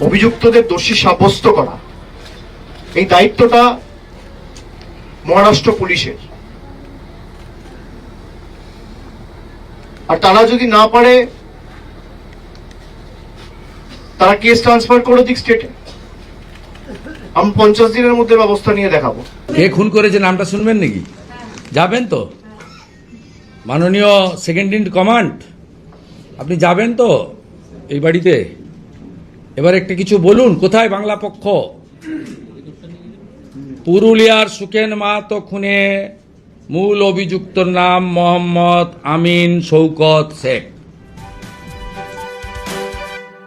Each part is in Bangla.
অভিযুক্তদের দোষী সাব্যস্ত করা, এই দায়িত্বটা মহারাষ্ট্র পুলিশের। আর তারা যদি না পারে, তারা কেস ট্রান্সফার করে দিক স্টেটে। আমি 50 দিনের মধ্যে ব্যবস্থা নিয়ে দেখাবো। কে খুন করেছে নামটা শুনবেন নাকি? যাবেন তো মাননীয় সেকেন্ড ইন কমান্ড, আপনি যাবেন তো এই বাড়িতে? এবার একটা কিছু বলুন, কোথায় বাংলা পক্ষ? পুরুলিয়ার সুখেন মাহাতো খুনে মূল অভিযুক্তর নাম মোহাম্মদ আমিন শৌকত শেখ।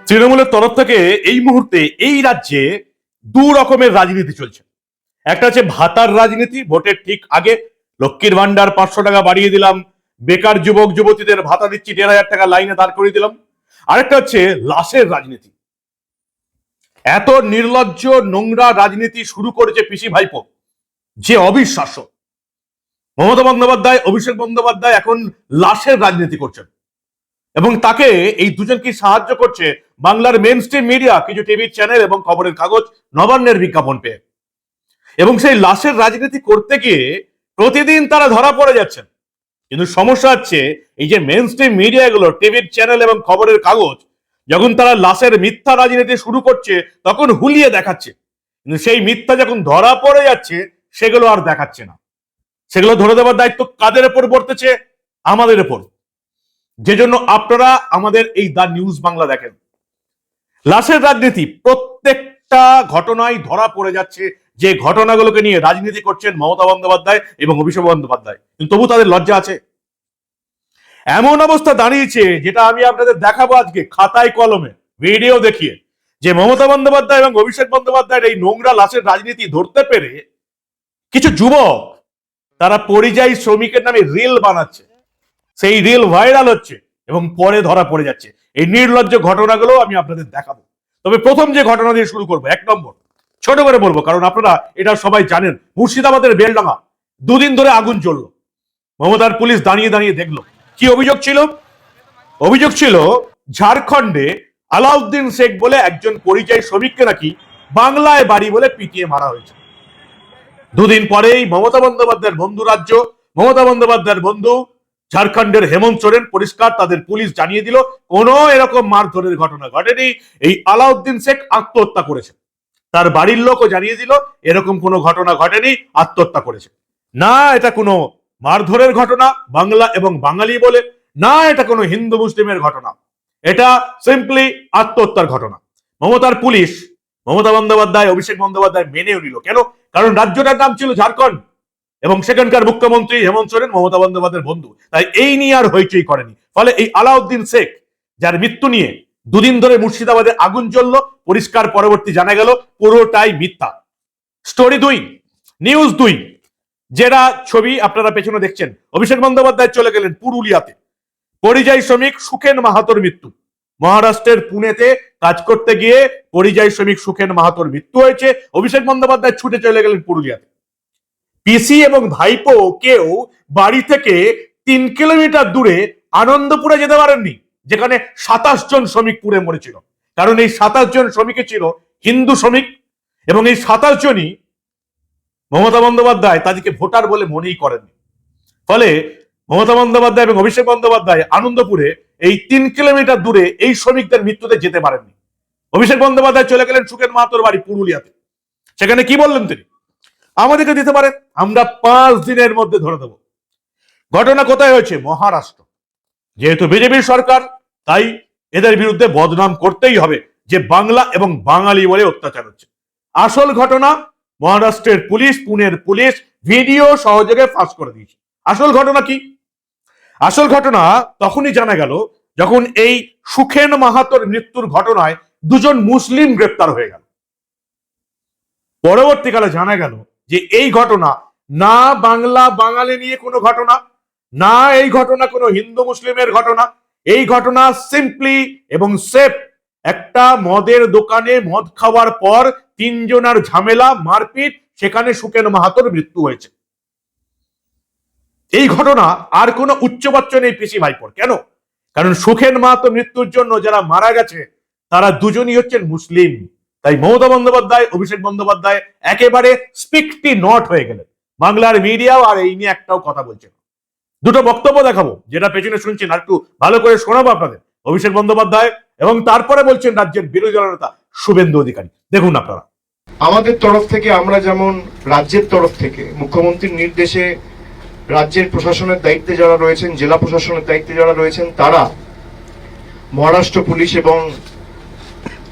তৃণমূলের তরফ থেকে এই মুহূর্তে এই রাজ্যে দু রকমের রাজনীতি চলছে। একটা হচ্ছে ভাতার রাজনীতি, ভোটের ঠিক আগে লক্ষ্মীর ভান্ডার 500 টাকা বাড়িয়ে দিলাম, বেকার যুবক যুবতীদের ভাতা দিচ্ছি 1,500 টাকা, লাইনে দাঁড় করিয়ে দিলাম। আরেকটা হচ্ছে লাশের রাজনীতি। এত নির্লজ্জ নোংরা রাজনীতি শুরু করেছে পিসি ভাইপো, যে অবিশ্বাস্য। মমতা বন্দ্যোপাধ্যায়, অভিষেক বন্দ্যোপাধ্যায় এখন লাশের রাজনীতি করছেন, এবং তাকে এই দুজনকে সাহায্য করছে বাংলার মেন স্ট্রিম মিডিয়া, কিছু টিভির চ্যানেল এবং খবরের কাগজ, নবান্নের বিজ্ঞাপন পেয়ে। এবং সেই লাশের রাজনীতি করতে গিয়ে প্রতিদিন তারা ধরা পড়ে যাচ্ছেন। কিন্তু সমস্যা হচ্ছে এই যে মেন স্ট্রিম মিডিয়া গুলো, টিভির চ্যানেল এবং খবরের কাগজ, যখন তারা লাশের মিথ্যা রাজনীতি শুরু করছে তখন হুলিয়ে দেখাচ্ছে, কিন্তু সেই মিথ্যা যখন ধরা পড়ে যাচ্ছে সেগুলো আর দেখাচ্ছে না। সেগুলো ধরে দেওয়ার দায়িত্ব কাদের উপর বর্তেছে? আমাদের উপর। যে জন্য আপনারা আমাদের এই দা নিউজ বাংলা দেখেন। লাশের রাজনীতি প্রত্যেকটা ঘটনায় ধরা পড়ে যাচ্ছে, যে ঘটনাগুলোকে নিয়ে রাজনীতি করছেন মমতা বন্দ্যোপাধ্যায় এবং অভিষেক বন্দ্যোপাধ্যায়, কিন্তু তবু তাদের লজ্জা আছে। এমন অবস্থা দাঁড়িয়েছে, যেটা আমি আপনাদের দেখাবো আজকে খাতায় কলমে ভিডিও দেখিয়ে, যে মমতা বন্দ্যোপাধ্যায় এবং অভিষেক বন্দ্যোপাধ্যায়ের এই নোংরা লাশের রাজনীতি ধরতে পেরে কিছু যুবক তারা পরিযায়ী শ্রমিকের নামে রিল বানাচ্ছে, সেই রিল ভাইরাল হচ্ছে এবং পরে ধরা পড়ে যাচ্ছে। এই নির্লজ্জ ঘটনাগুলো আমি আপনাদের দেখাবো। তবে প্রথম যে ঘটনা দিয়ে শুরু করবো, 1 নম্বর, ছোট করে বলবো কারণ আপনারা এটা সবাই জানেন। মুর্শিদাবাদের বেলডাঙ্গা 2 দিন ধরে আগুন জ্বললো। মমতার পুলিশ দাঁড়িয়ে দাঁড়িয়ে দেখলো। কি অভিযোগ ছিল? অভিযোগ ছিল ঝাড়খণ্ডে আলাউদ্দিন শেখ বলে একজন পরিযায়ী শ্রমিককে নাকি বাংলায় বাড়ি বলে পিটিয়ে মারা হয়েছে। 2 দিন পরেই মমতা বন্দ্যোপাধ্যায়ের বন্ধু রাজ্য, মমতা বন্দ্যোপাধ্যায়ের বন্ধু ঝাড়খণ্ডের হেমন্ত সোরেন পরিষ্কার তাদের পুলিশ জানিয়ে দিল কোনো এরকম মারধরের ঘটনা ঘটেনি, এই আলাউদ্দিন শেখ আত্মহত্যা করেছে। তার বাড়ির লোকও জানিয়ে দিল এরকম কোনো ঘটনা ঘটেনি, আত্মহত্যা করেছে। না এটা কোনো মারধরের ঘটনা বাংলা এবং বাঙালি বলে, না এটা কোনো হিন্দু মুসলিমের ঘটনা, এটা সিম্পলি আত্মহত্যার ঘটনা। মমতার পুলিশ, মমতা বন্দ্যোপাধ্যায়, অভিষেক বন্দ্যোপাধ্যায় মেনেও নিল। কেন? কারণ রাজ্যটার নাম ছিল ঝাড়খণ্ড এবং সেখানকার মুখ্যমন্ত্রী হেমন্ত সোরেন মমতা বন্দ্যোপাধ্যায়ের বন্ধু, তাই এই নিয়ে আর হইচই করেনি। ফলে এই আলাউদ্দিন শেখ যার মৃত্যু নিয়ে 2 দিন ধরে মুর্শিদাবাদে আগুন জ্বললো, পরিষ্কার পরবর্তী জানা গেল পুরোটাই মিথ্যা। স্টোরি 2, নিউজ 2, যেটা ছবি আপনারা পেছনে দেখছেন। অভিষেক বন্দ্যোপাধ্যায় চলে গেলেন পুরুলিয়াতে। পরিযায়ী শ্রমিক সুখেন মাহাতোর মৃত্যু। মহারাষ্ট্রের পুনেতে কাজ করতে গিয়ে পরিযায়ী শ্রমিক সুখেন মাহাতোর মৃত্যু হয়েছে। অভিষেক বন্দ্যোপাধ্যায় ছুটে চলে গেলেন পুরুলিয়াতে। পিসি এবং ভাইপো কেউ বাড়ি থেকে 3 কিলোমিটার দূরে আনন্দপুরে যেতে পারেননি, যেখানে 27 জন শ্রমিক পুড়ে মরেছিল। কারণ এই 27 জন শ্রমিকে ছিল হিন্দু শ্রমিক, এবং এই 27 জনই মমতা বন্দ্যোপাধ্যায় তাদেরকে ভোটার বলে মনেই করেননি। ফলে মমতা বন্দ্যোপাধ্যায় এবং অভিষেক বন্দ্যোপাধ্যায় আনন্দপুরে এই 3 কিলোমিটার দূরে এই শ্রমিকদের মৃত্যুতে যেতে পারেননি। অভিষেক বন্দ্যোপাধ্যায় চলে গেলেন সুখেন মাহাতোর বাড়ি পুরুলিয়াতে। সেখানে কি বললেন তিনি? আমাদেরকে দিতে পারে, আমরা 5 দিনের মধ্যে ধরে দেব। ঘটনা কোথায় হয়েছে? মহারাষ্ট্র। যেহেতু বিজেপির সরকার, তাই এদের বিরুদ্ধে বদনাম করতেই হবে যে বাংলা এবং বাঙালি বলে অত্যাচার হচ্ছে। আসল ঘটনা মহারাষ্ট্রের পুলিশ, পুনের পুলিশ ভিডিও সহযোগে ফাঁস করে দিয়েছে। আসল ঘটনা কি? আসল ঘটনা তখনই জানা গেল যখন এই সুখেন মাহাতোর মৃত্যুর ঘটনায় 2 জন মুসলিম গ্রেপ্তার হয়ে গেল। পরবর্তীকালে জানা গেল যে এই ঘটনা না বাংলা বাঙালি নিয়ে কোনো ঘটনা, না এই ঘটনা কোনো হিন্দু মুসলিমের ঘটনা। এই ঘটনা সিম্পলি এবং সেফ একটা মদের দোকানে মদ খাওয়ার পর 3 জনের ঝামেলা, মারপিট, সেখানে সুখেন মাহাতোর মৃত্যু হয়েছে। এই ঘটনা আর কোনো উচ্চবাচ্য নেই পিসি ভাইপোর। কেন? কারণ সুখেন মাহাতো মৃত্যুর জন্য যারা মারা গেছে তারা দুজনই হচ্ছেন মুসলিম। তাই মমতা বন্দ্যোপাধ্যায়, অভিষেক বন্দ্যোপাধ্যায় একেবারে স্পিকটি নট হয়ে গেলেন। বাংলার মিডিয়াও আর এই নিয়ে একটাও কথা বলছে না। দুটো বক্তব্য দেখাবো, যেটা পেছনে শুনছেন আর একটু ভালো করে শোনাবো আপনাদের। অভিষেক বন্দ্যোপাধ্যায় এবং তারপরে বলছেন রাজ্যের বিরোধী দলনেতা শুভেন্দু অধিকারী। দেখুন আপনারা। আমাদের তরফ থেকে, আমরা যেমন রাজ্যের তরফ থেকে মুখ্যমন্ত্রীর নির্দেশে রাজ্যের প্রশাসনের দায়িত্বে যারা রয়েছেন, জেলা প্রশাসনের দায়িত্বে যারা রয়েছেন, তারা মহারাষ্ট্র পুলিশ এবং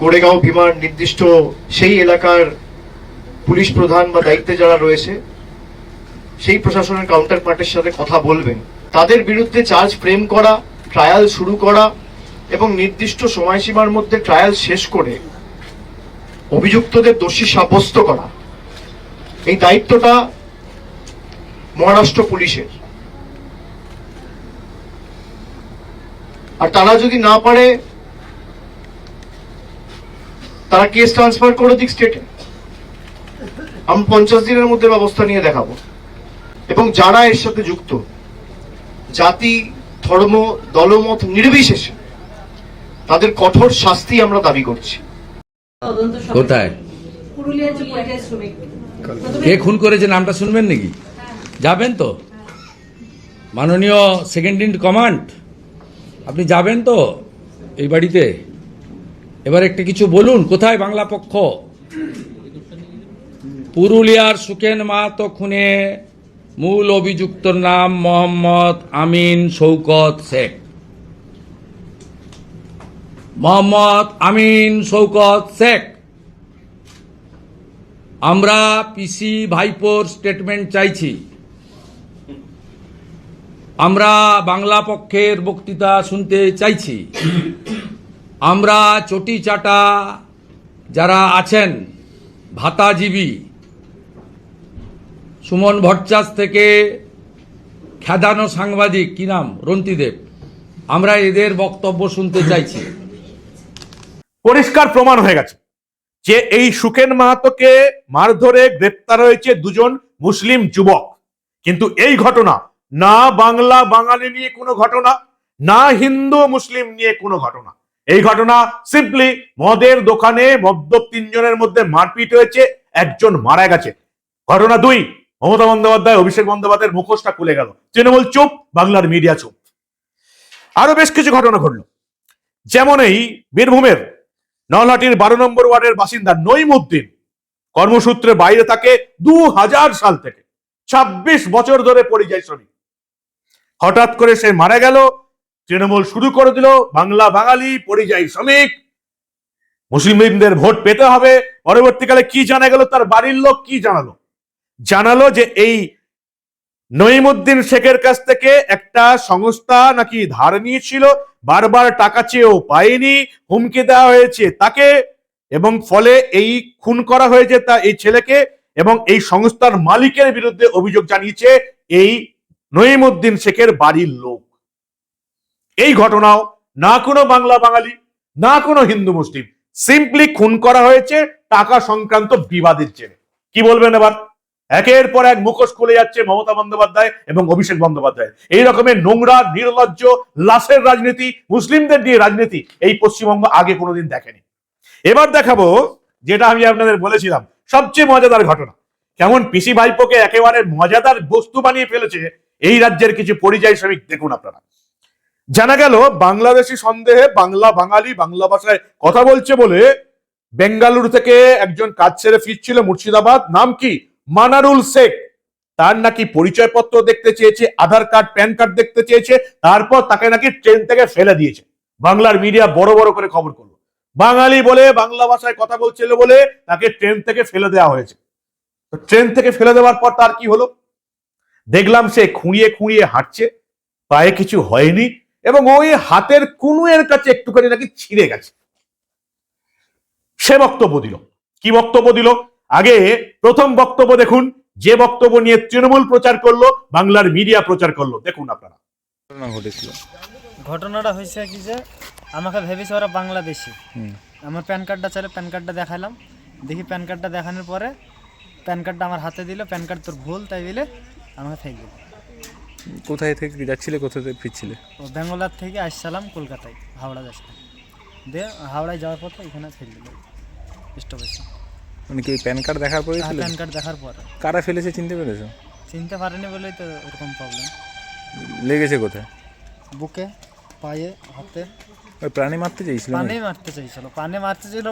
কোরেগাঁও ভীমার নির্দিষ্ট সেই এলাকার পুলিশ প্রধান বা দায়িত্বে যারা রয়েছে সেই প্রশাসনের কাউন্টার পার্টের সাথে কথা বলবেন। তাদের বিরুদ্ধে চার্জ ফ্রেম করা, ট্রায়াল শুরু করা এবং নির্দিষ্ট সময়সীমার মধ্যে ট্রায়াল শেষ করে অভিযুক্তদের দোষী সাব্যস্ত করা, এই দায়িত্বটা মহারাষ্ট্র পুলিশের। আর তারা যদি না পারে, তারা কেস ট্রান্সফার করে দিক স্টেটে। আমি 50 দিনের মধ্যে ব্যবস্থা নিয়ে দেখাবো। এবং যারা এর সাথে যুক্ত, জাতি, ধর্ম, দলমত নির্বিশেষে তাদের কঠোর শাস্তি আমরা দাবি করছি। কোথায় পুরুলিয়ার যে পরিযায়ী শ্রমিক কে খুন করেছে নামটা শুনবেন নাকি? যাবেন তো? মাননীয় সেকেন্ড ইন কমান্ড, আপনি যাবেন তো এই বাড়িতে? এবার একটা কিছু বলুন, কোথায় বাংলা পক্ষ? পুরুলিয়ার সুকেন মাহাতো খুনে মূল অভিযুক্তর নাম মোহাম্মদ আমিন শৌকত শেখ। মোহাম্মদ আমিন শৌকত শেখ। আমরা পিসি ভাইপোর স্টেটমেন্ট চাইছি। আমরা বাংলা পক্ষের বক্তৃতা শুনতে চাইছি। আমরা চটি চাটা যারা আছেন ভাতাজীবী, সুমন ভট্টাচ থেকে খ্যাদানো সাংবাদিক, কি নাম, রন্তিদেব, আমরা এদের বক্তব্য শুনতে চাইছি। পরিষ্কার প্রমাণ হয়ে গেছে যে এই সুকেন মাহাতোকে মারধরে গ্রেপ্তার হয়েছে দুজন মুসলিম যুবক। কিন্তু এই ঘটনা না বাংলা বাঙালি নিয়ে কোনো ঘটনা, না হিন্দু মুসলিম নিয়ে কোনো ঘটনা। এই ঘটনা সিম্পলি মদের দোকানে মদ্যপ 3 জনের মধ্যে মারপিট হয়েছে, একজন মারা গেছে। ঘটনা 2, মমতা বন্দ্যোপাধ্যায়, অভিষেক বন্দ্যোপাধ্যায়ের মুখোশটা খুলে গেল। তৃণমূল চুপ, বাংলার মিডিয়া চুপ। আরো বেশ কিছু ঘটনা ঘটল। যেমন এই বীরভূমের নলহাটির 12 নম্বর ওয়ার্ডের বাসিন্দা নইমুদ্দিন কর্মসূত্রে বাইরে থাকে 2000 সাল থেকে, 26 বছর ধরে পরিযায়ী শ্রমিক। হঠাৎ করে সে মারা গেল। তৃণমূল শুরু করে দিল বাংলা বাঙালি পরিযায়ী শ্রমিক, মুসলিমদের ভোট পেতে হবে। পরবর্তীকালে কি জানা গেল, তার বাড়ির লোক কি জানালো যে এই নইমুদ্দিন শেখের কাছ থেকে একটা সংস্থা নাকি ধার নিয়েছিল, বারবার টাকা চেয়েও পায়নি, হুমকি দেওয়া হয়েছে তাকে, এবং ফলে এই খুন করা হয়েছে এই ছেলেকে। এবং এই সংস্থার মালিকের বিরুদ্ধে অভিযোগ জানিয়েছে এই নইমুদ্দিন শেখের বাড়ির লোক। এই ঘটনাও না কোনো বাংলা বাঙালি, না কোনো হিন্দু মুসলিম, সিম্পলি খুন করা হয়েছে টাকা সংক্রান্ত বিবাদের জেরে। কি বলবেন এবার? একের পর এক মুখোশ খুলে যাচ্ছে মমতা বন্দ্যোপাধ্যায় এবং অভিষেক বন্দ্যোপাধ্যায়। এই রকমের নোংরা, নির্লজ্জ, লাশের রাজনীতি, মুসলিমদের নিয়ে রাজনীতি এই পশ্চিমবঙ্গ আগে কোনোদিন দেখেনি। এবার দেখাবো যেটা আমি আপনাদের বলেছিলাম, সবচেয়ে মজাদার ঘটনা। কেমন পিসি ভাইপোকে একেবারে মজাদার বস্তু বানিয়ে ফেলেছে এই রাজ্যের কিছু পরিযায়ী শ্রমিক। দেখুন আপনারা। জানা গেল বাংলাদেশি সন্দেহে বাংলা বাঙালি বাংলা ভাষায় কথা বলছে বলে বেঙ্গালুরু থেকে একজন কাজ ছেড়ে ফিরছিল মুর্শিদাবাদ, নাম কি মানারুল শেখ। তার নাকি পরিচয়পত্র দেখতে চেয়েছে, আধার কার্ড, প্যান কার্ড দেখতে চেয়েছে, তারপর তাকে নাকি ট্রেন থেকে ফেলে দিয়েছে। বাংলার মিডিয়া বড় বড় করে খবর করলো, বাঙালি বলে বাংলা ভাষায় কথা বলছিল বলে তাকে ট্রেন থেকে ফেলে দেওয়া হয়েছে। ট্রেন থেকে ফেলে দেওয়ার পর তার কি হলো? দেখলাম সে খুঁড়িয়ে খুঁড়িয়ে হাঁটছে, পায়ে কিছু হয়নি, এবং ওই হাতের কুনুয়ের কাছে একটুখানি নাকি ছিঁড়ে গেছে। সে বক্তব্য দিল। কি বক্তব্য দিল? আগে প্রথম বক্তব্য দেখুন, যে বক্তব্য নিয়ে তৃণমূল প্রচার করলো, বাংলার মিডিয়া প্রচার করলো। দেখুন আপনারা। ঘটনাটা হয়েছে কি যে আমাকে ভেবেছে ওরা বাংলাদেশি। আমার প্যান কার্ডটা চাইলে প্যান কার্ডটা দেখালাম, দেখি প্যান কার্ডটা দেখানোর পরে প্যান কার্ডটা আমার হাতে দিল, প্যান কার্ড তোর ভুল তাই বলে আমাকে থেকে দিল। কোথায় থেকে যাচ্ছিলে, কোথা থেকে ফিরছিলে? ও বেঙ্গলার থেকে আসছিলাম কলকাতায়, হাওড়া যাচ্ছিলাম। দিয়ে হাওড়ায় যাওয়ার পথে এখানে ফেলে দিল স্টপেজে। মানে কি প্যান কার্ড দেখার পরে ছিল? প্যান কার্ড দেখার পরে কারা ফেলেছে চিনতে পেরেছো? চিনতে পারেনি বলেই তো এরকম প্রবলেম। লেগেছে কোথায়? বুকে, পায়ে, হাতে। ওই প্রাণী মারতে চাইছিল? পানে মারতে চাইছিল, পানে মারতে চাইছিল।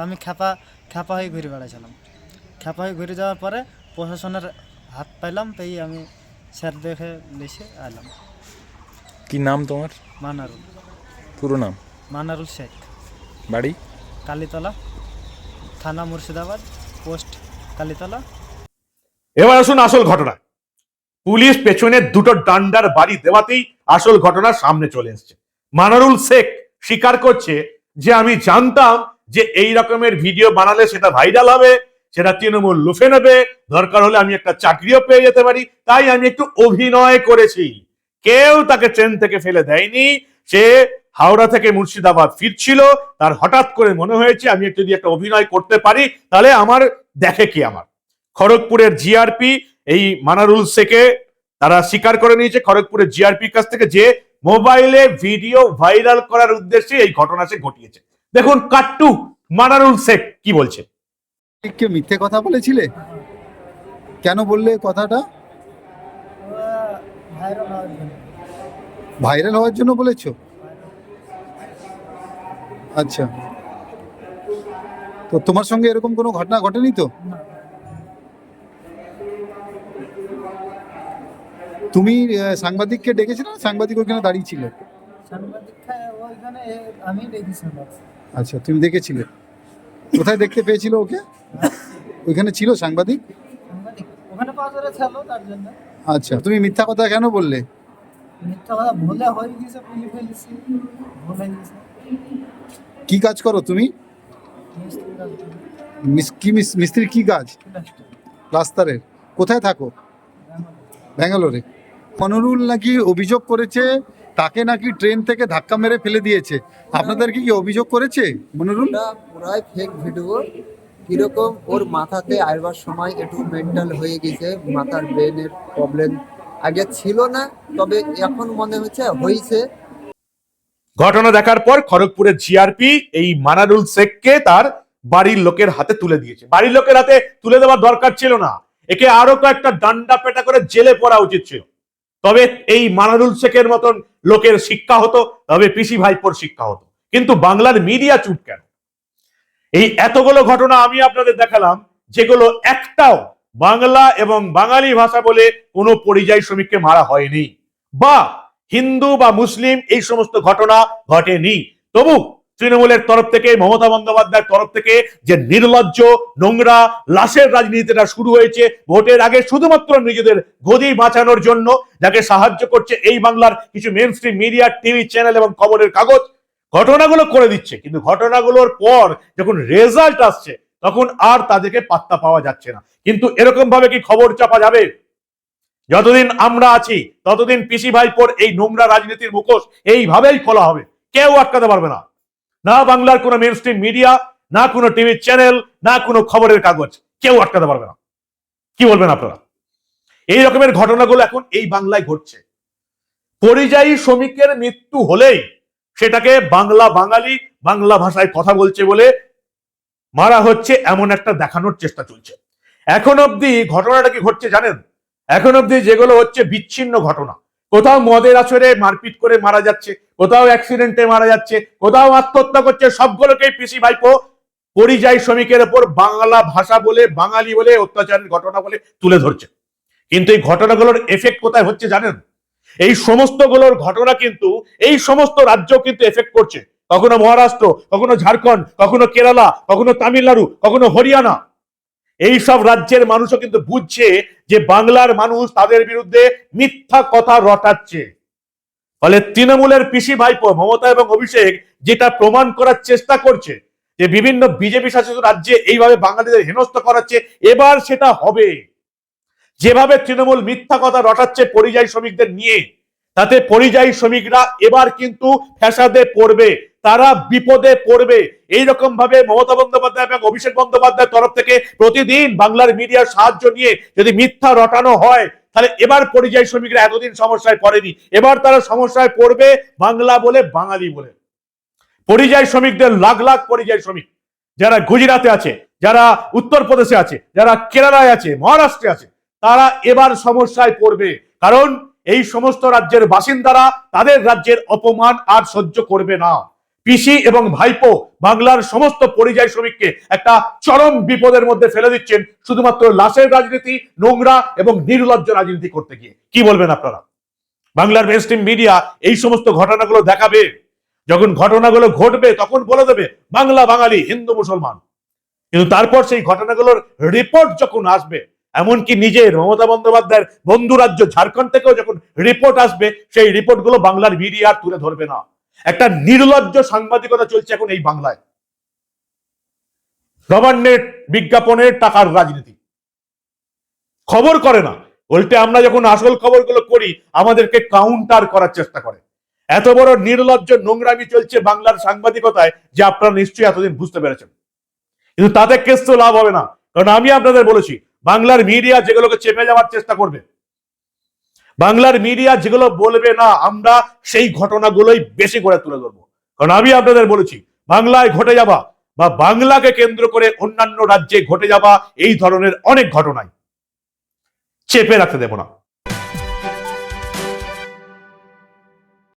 আমি খ্যাপা হয়ে ঘুরে বেড়াইছিলাম। খ্যাপা হয়ে ঘুরে যাওয়ার পরে প্রশাসনের হাত পাইলাম, পেয়ে আমি স্যার দেখে লিখে আলাম। কি নাম তোমার? মানারুল। পুরো নাম? মানারুল শেখ। বাড়ি? কালীতলা, থানা মুর্শিদাবাদ, পোস্ট কালীতলা। এবার আসুন আসল ঘটনা। পুলিশ পেছনে দুটো ডান্ডার বাড়ি দেওয়াতেই আসল ঘটনা সামনে চলে এসছে। মানারুল শেখ স্বীকার করছে যে আমি জানতাম যে এই রকমের ভিডিও বানালে সেটা ভাইরাল হবে, সেটা তৃণমূল লুফে নেবে, দরকার হলে আমি একটা চাকরিও পেয়ে যেতে পারি, তাই আমি একটু অভিনয় করেছি। কেউ তাকে ট্রেন থেকে ফেলে দেয়নি। সে হাওড়া থেকে মুর্শিদাবাদ ফিরছিল, তার হঠাৎ করে মনে হয়েছে আমি যদি একটা অভিনয় করতে পারি তাহলে আমার দেখে কি আমার। খড়গপুরের জিআরপি এই মানারুল শেখে তারা স্বীকার করে নিয়েছে খড়গপুরের জিআরপির কাছ থেকে যে মোবাইলে ভিডিও ভাইরাল করার উদ্দেশ্যে এই ঘটনা সে ঘটিয়েছে। দেখুন কাট্টু মানারুল শেখ কি বলছে। কে মিথ্যে কথা বলেছিলে? কেন বললে কথাটা? ভাইরাল হওয়ার জন্য বলেছো? আচ্ছা, তো তোমার সঙ্গে এরকম কোনো ঘটনা ঘটেনি তো? তুমি সাংবাদিককে ডেকেছিলে না সাংবাদিক ওইখানে দাঁড়িয়ে ছিল? আমি দেখেছিলাম। আচ্ছা, তুমি দেখেছিলে? কোথায় দেখতে পেয়েছিল ওকে? ওইখানে ছিল সাংবাদিক? ওখানে পাঁচরে ছিল তার জন্য। আচ্ছা, তুমি মিথ্যা কথা কেন বললে? মিথ্যা কথা ভুলে হয়ে গেছে, পুলিশ ফেলেছি, ভুলে গেছে। কি কাজ করো তুমি? মিস্ত্রির কি কাজ? প্লাস্টারের। কোথায় থাকো? ব্যাঙ্গালোরে। মনোরুল নাকি অভিযোগ করেছে তাকে নাকি ট্রেন থেকে ধাক্কা মেরে ফেলে দিয়েছে। আপনাদের কি অভিযোগ করেছে মনোরুল? পুরাই ফেক ভিডিও। কিরকম ওর মাথাতে আইবার সময় একটু মেন্টাল হয়ে গেছে, মাথার ব্রেনের প্রবলেম আগে ছিল না, তবে এখন মনে হচ্ছে হয়েছে। ঘটনা দেখার পর খড়গপুরের জিআরপি এই মানারুল শেখকে তার বাড়ির লোকের হাতে তুলে দিয়েছে। বাড়ির লোকের হাতে তুলে দেওয়ার দরকার ছিল না, একে আরো কয়েকটা ডান্ডা পেটা করে জেলে পড়া উচিত ছিল। তবে এই মানারুল শেখের মতন লোকের শিক্ষা হতো, তবে পিসি ভাইপোর শিক্ষা হতো। কিন্তু বাংলার মিডিয়া চুপ কেন? এই এতগুলো ঘটনা আমি আপনাদের দেখালাম, যেগুলো একটাও বাংলা এবং বাঙালি ভাষা বলে কোনো পরিযায়ী শ্রমিককে মারা হয়নি, বা হিন্দু বা মুসলিম এই সমস্ত ঘটনা ঘটেনি। তবু তৃণমূলের তরফ থেকে, মমতা বন্দ্যোপাধ্যায়ের তরফ থেকে যে নির্লজ্জ নোংরা লাশের রাজনীতিটা শুরু হয়েছে ভোটের আগে শুধুমাত্র নিজেদের গদি বাঁচানোর জন্য, যাকে সাহায্য করছে এই বাংলার কিছু main stream media, TV channel এবং খবরের কাগজ, ঘটনাগুলো করে দিচ্ছে। কিন্তু ঘটনাগুলোর পর যখন রেজাল্ট আসছে তখন আর তাদেরকে পাত্তা পাওয়া যাচ্ছে না। কিন্তু এরকম ভাবে কি খবর চাপা যাবে? যতদিন আমরা আছি ততদিন পিসি ভাইপোর এই নোংরা রাজনীতির মুখোশ এইভাবেই খোলা হবে, কেউ আটকাতে পারবে না। না বাংলার কোনো মেইন স্ট্রিম মিডিয়া, না কোনো টিভি চ্যানেল, না কোনো খবরের কাগজ, কেউ আটকাতে পারবে না। কি বলবেন আপনারা? এই রকমের ঘটনাগুলো এখন এই বাংলায় ঘটছে। পরিযায়ী শ্রমিকের মৃত্যু হলেই সেটাকে বাংলা বাঙালি বাংলা ভাষায় কথা বলছে বলে মারা হচ্ছে, এমন একটা দেখানোর চেষ্টা চলছে। এখন অব্দি ঘটনাটা কি ঘটছে জানেন? এখন অব্দি যেগুলো হচ্ছে বিচ্ছিন্ন ঘটনা। কোথাও মদের আসরে মারপিট করে মারা যাচ্ছে, কোথাও অ্যাক্সিডেন্টে মারা যাচ্ছে, কোথাও আত্মহত্যা করছে। সবগুলোকেই পিসি ভাইপো পরিযায়ী শ্রমিকের উপর বাংলা ভাষা বলে, বাঙালি বলে, অত্যাচারের ঘটনা বলে তুলে ধরছে। কিন্তু এই ঘটনাগুলোর এফেক্ট কোথায় হচ্ছে জানেন? এই সমস্তগুলোর ঘটনা কিন্তু এই সমস্ত রাজ্য কিন্তু এফেক্ট করছে। কখনো মহারাষ্ট্র, কখনো ঝাড়খণ্ড, কখনো কেরালা, কখনো তামিলনাড়ু, কখনো হরিয়ানা। এই সব রাজ্যের মানুষও কিন্তু বুঝছে যে বাংলার মানুষ তাদের বিরুদ্ধে মিথ্যা কথা রটাচ্ছে। ফলে তৃণমূলের পিসি ভাইপো মমতা এবং অভিষেক যেটা প্রমাণ করার চেষ্টা করছে যে বিভিন্ন বিজেপি শাসিত রাজ্যে এইভাবে বাঙালিদের হেনস্থা করাচ্ছে, এবার সেটা হবে। যেভাবে তৃণমূল মিথ্যা কথা রটাচ্ছে পরিযায়ী শ্রমিকদের নিয়ে, তাতে পরিযায়ী শ্রমিকরা এবার কিন্তু ফ্যাসাদে পড়বে, তারা বিপদে পড়বে। এইরকম ভাবে মমতা বন্দ্যোপাধ্যায় এবং অভিষেক বন্দ্যোপাধ্যায়ের তরফ থেকে প্রতিদিন বাংলার মিডিয়ার সাহায্য নিয়ে যদি মিথ্যা রটানো হয়, তাহলে এবার পরিযায়ী শ্রমিকরা এতদিন সমস্যায় পড়েনি, এবার তারা সমস্যায় পড়বে বাংলা বলে, বাঙালি বলে। পরিযায়ী শ্রমিকদের, লাখ লাখ পরিযায়ী শ্রমিক যারা গুজরাটে আছে, যারা উত্তরপ্রদেশে আছে, যারা কেরালায় আছে, মহারাষ্ট্রে আছে, তারা এবার সমস্যায় পড়বে। কারণ এই সমস্ত রাজ্যের বাসিন্দারা তাদের রাজ্যের অপমান আর সহ্য করবে না। পিসি এবং ভাইপো বাংলার সমস্ত পরিযায়ী শ্রমিককে একটা চরম বিপদের মধ্যে ফেলে দিচ্ছেন শুধুমাত্র লাশের রাজনীতি, নোংরা এবং নির্লজ্জ রাজনীতি করতে গিয়ে। কি বলবেন আপনারা? বাংলার মেইনস্ট্রিম মিডিয়া এই সমস্ত ঘটনাগুলো দেখাবে, যখন ঘটনাগুলো ঘটবে তখন বলে দেবে বাংলা বাঙালি, হিন্দু মুসলমান। কিন্তু তারপর সেই ঘটনাগুলোর রিপোর্ট যখন আসবে, এমনকি নিজের মমতা বন্দ্যোপাধ্যায়ের বন্ধু রাজ্য ঝাড়খণ্ড থেকেও যখন রিপোর্ট আসবে, সেই রিপোর্টগুলো বাংলার মিডিয়া আর তুলে ধরবে না। একটা নির্লজ্জ সাংবাদিকতা চলছে এখন এই বাংলায়। নবান্নের বিজ্ঞাপনের টাকার রাজনীতি, খবর করে না, উল্টে আমরা যখন আসল খবরগুলো করি আমাদেরকে কাউন্টার করার চেষ্টা করে। এত বড় নির্লজ্জ নোংরামি চলছে বাংলার সাংবাদিকতায় যে আপনারা নিশ্চয়ই এতদিন বুঝতে পেরেছেন। কিন্তু তাতে কেস তো লাভ হবে না, কারণ আমি আপনাদের বলেছি বাংলার মিডিয়া যেগুলোকে চেপে যাওয়ার চেষ্টা করবে, বাংলার মিডিয়া যেগুলো বলবে না, আমরা সেই ঘটনাগুলোই বেশি করে তুলে ধরবো। কারণ আমি আপনাদের বলেছি বাংলায় ঘটে যাওয়া বা বাংলাকে কেন্দ্র করে অন্যান্য রাজ্যে ঘটে যাওয়া এই ধরনের অনেক ঘটনায় চেপে রাখতে দেব না।